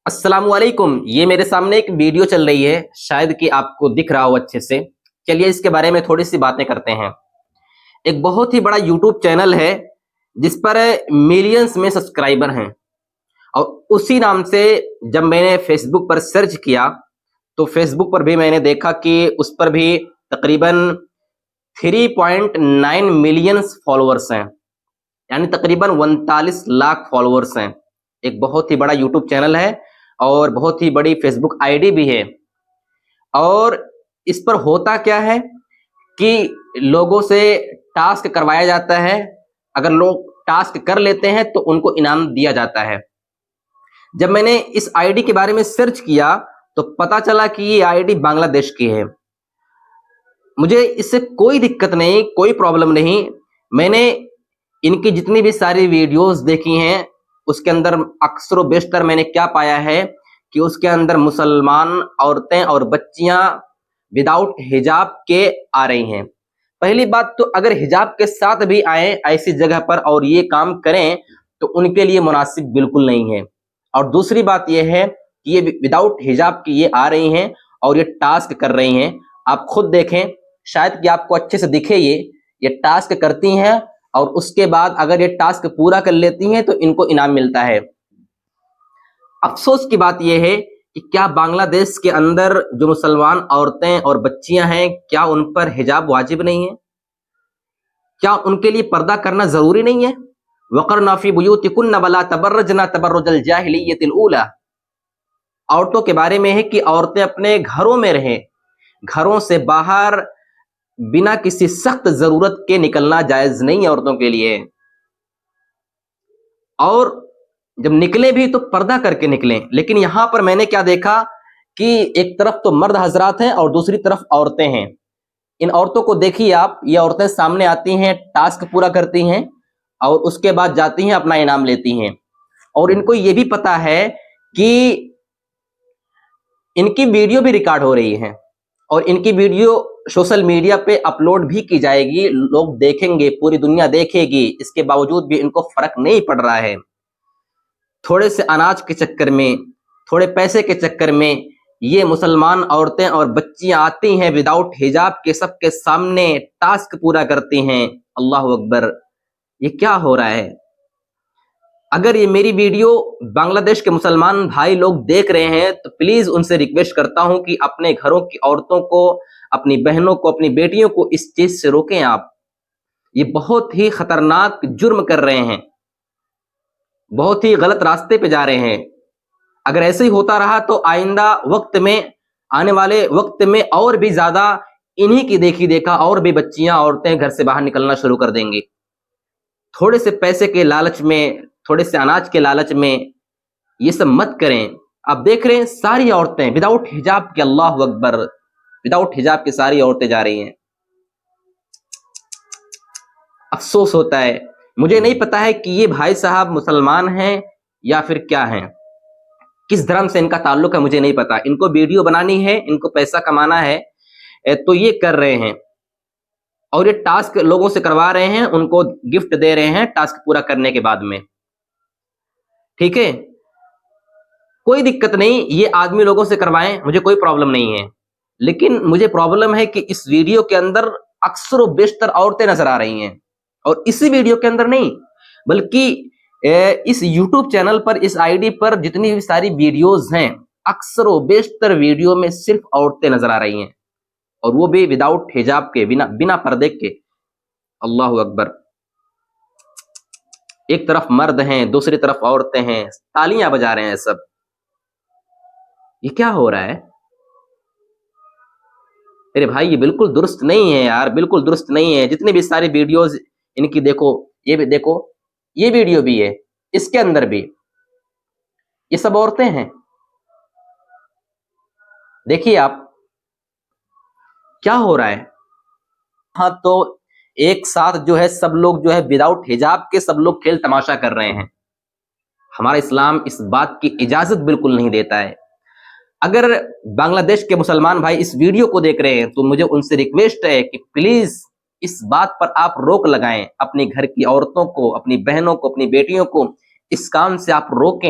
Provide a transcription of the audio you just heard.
अस्सलामुअलैकुम। ये मेरे सामने एक वीडियो चल रही है, शायद कि आपको दिख रहा हो अच्छे से। चलिए इसके बारे में थोड़ी सी बातें करते हैं। एक बहुत ही बड़ा यूट्यूब चैनल है जिस पर मिलियंस में सब्सक्राइबर हैं, और उसी नाम से जब मैंने फेसबुक पर सर्च किया तो फेसबुक पर भी मैंने देखा कि उस पर भी तकरीबन 3.9 मिलियंस फॉलोअर्स हैं, यानी तकरीबन 39 लाख फॉलोअर्स हैं। एक बहुत ही बड़ा यूट्यूब चैनल है और बहुत ही बड़ी फेसबुक आईडी भी है। और इस पर होता क्या है कि लोगों से टास्क करवाया जाता है। अगर लोग टास्क कर लेते हैं तो उनको इनाम दिया जाता है। जब मैंने इस आईडी के बारे में सर्च किया तो पता चला कि ये आईडी बांग्लादेश की है। मुझे इससे कोई दिक्कत नहीं, कोई प्रॉब्लम नहीं। मैंने इनकी जितनी भी सारी वीडियोस देखी हैं उसके अंदर अक्सर बेशतर मैंने क्या पाया है कि उसके अंदर मुसलमान औरतें और बच्चियां विदाउट हिजाब के आ रही हैं। पहली बात तो अगर हिजाब के साथ भी आए ऐसी जगह पर और ये काम करें तो उनके लिए मुनासिब बिल्कुल नहीं है। और दूसरी बात यह है कि ये विदाउट हिजाब की ये आ रही हैं और ये टास्क कर रही हैं। आप खुद देखें, शायद कि आपको अच्छे से दिखे, ये टास्क करती हैं और उसके बाद अगर ये टास्क पूरा कर लेती हैं तो इनको इनाम मिलता है। अफसोस की बात यह है कि क्या बांग्लादेश के अंदर जो मुसलमान औरतें और बच्चियां हैं, क्या उन पर हिजाब वाजिब नहीं है? क्या उनके लिए पर्दा करना जरूरी नहीं है? वक़रना फ़ी बुयूतिकुन्ना वला तबर्रजना तबर्रुजल जाहिलिय्यतिल ऊला। औरतों के बारे में है कि औरतें अपने घरों में रहें, घरों से बाहर बिना किसी सख्त जरूरत के निकलना जायज नहीं है औरतों के लिए। और जब निकले भी तो पर्दा करके निकलें। लेकिन यहां पर मैंने क्या देखा कि एक तरफ तो मर्द हजरात हैं और दूसरी तरफ औरतें हैं। इन औरतों को देखिए आप, ये औरतें सामने आती हैं, टास्क पूरा करती हैं और उसके बाद जाती हैं, अपना इनाम लेती हैं। और इनको ये भी पता है कि इनकी वीडियो भी रिकॉर्ड हो रही है और इनकी वीडियो सोशल मीडिया पे अपलोड भी की जाएगी, लोग देखेंगे, पूरी दुनिया देखेगी। इसके बावजूद भी इनको फर्क नहीं पड़ रहा है। थोड़े से अनाज के चक्कर में, थोड़े पैसे के चक्कर में ये मुसलमान औरतें और बच्चियां आती हैं विदाउट हिजाब के, सबके सामने टास्क पूरा करती हैं। अल्लाह अकबर, ये क्या हो रहा है? अगर ये मेरी वीडियो बांग्लादेश के मुसलमान भाई लोग देख रहे हैं तो प्लीज उनसे रिक्वेस्ट करता हूं कि अपने घरों की औरतों को, अपनी बहनों को, अपनी बेटियों को इस चीज से रोकें। आप ये बहुत ही खतरनाक जुर्म कर रहे हैं, बहुत ही गलत रास्ते पे जा रहे हैं। अगर ऐसे ही होता रहा तो आइंदा वक्त में, आने वाले वक्त में और भी ज्यादा इन्हीं की देखी देखा और भी बच्चियां, औरतें घर से बाहर निकलना शुरू कर देंगी। थोड़े से पैसे के लालच में, थोड़े से अनाज के लालच में ये सब मत करें। आप देख रहे हैं सारी औरतें विदाउट हिजाब के, अल्लाह अकबर, विदाउट हिजाब की सारी औरतें जा रही हैं। अफसोस होता है। मुझे नहीं पता है कि ये भाई साहब मुसलमान हैं या फिर क्या हैं, किस धर्म से इनका ताल्लुक है मुझे नहीं पता। इनको वीडियो बनानी है, इनको पैसा कमाना है, तो ये कर रहे हैं। और ये टास्क लोगों से करवा रहे हैं, उनको गिफ्ट दे रहे हैं टास्क पूरा करने के बाद में। ठीक है, कोई दिक्कत नहीं, ये आदमी लोगों से करवाएं, मुझे कोई प्रॉब्लम नहीं है। लेकिन मुझे प्रॉब्लम है कि इस वीडियो के अंदर अक्सर बेशतर औरतें नजर आ रही हैं। और इसी वीडियो के अंदर नहीं, बल्कि इस YouTube चैनल पर, इस आईडी पर जितनी भी सारी वीडियोस हैं, अक्सर बेशतर वीडियो में सिर्फ औरतें नजर आ रही हैं, और वो भी विदाउट हिजाब के, बिना बिना पर्दे के। अल्लाह अकबर, एक तरफ मर्द हैं, दूसरी तरफ औरतें हैं, तालियां बजा रहे हैं सब। ये क्या हो रहा है मेरे भाई? ये बिल्कुल दुरुस्त नहीं है यार, बिल्कुल दुरुस्त नहीं है। जितनी भी सारी वीडियोस इनकी देखो, ये भी देखो, ये वीडियो भी है, इसके अंदर भी ये सब औरतें हैं। देखिए आप क्या हो रहा है। हाँ, तो एक साथ जो है सब लोग जो है विदाउट हिजाब के सब लोग खेल तमाशा कर रहे हैं। हमारा इस्लाम इस बात की इजाजत बिल्कुल नहीं देता है। अगर बांग्लादेश के मुसलमान भाई इस वीडियो को देख रहे हैं तो मुझे उनसे रिक्वेस्ट है कि प्लीज इस बात पर आप रोक लगाएं। अपने घर की औरतों को, अपनी बहनों को, अपनी बेटियों को इस काम से आप रोकें।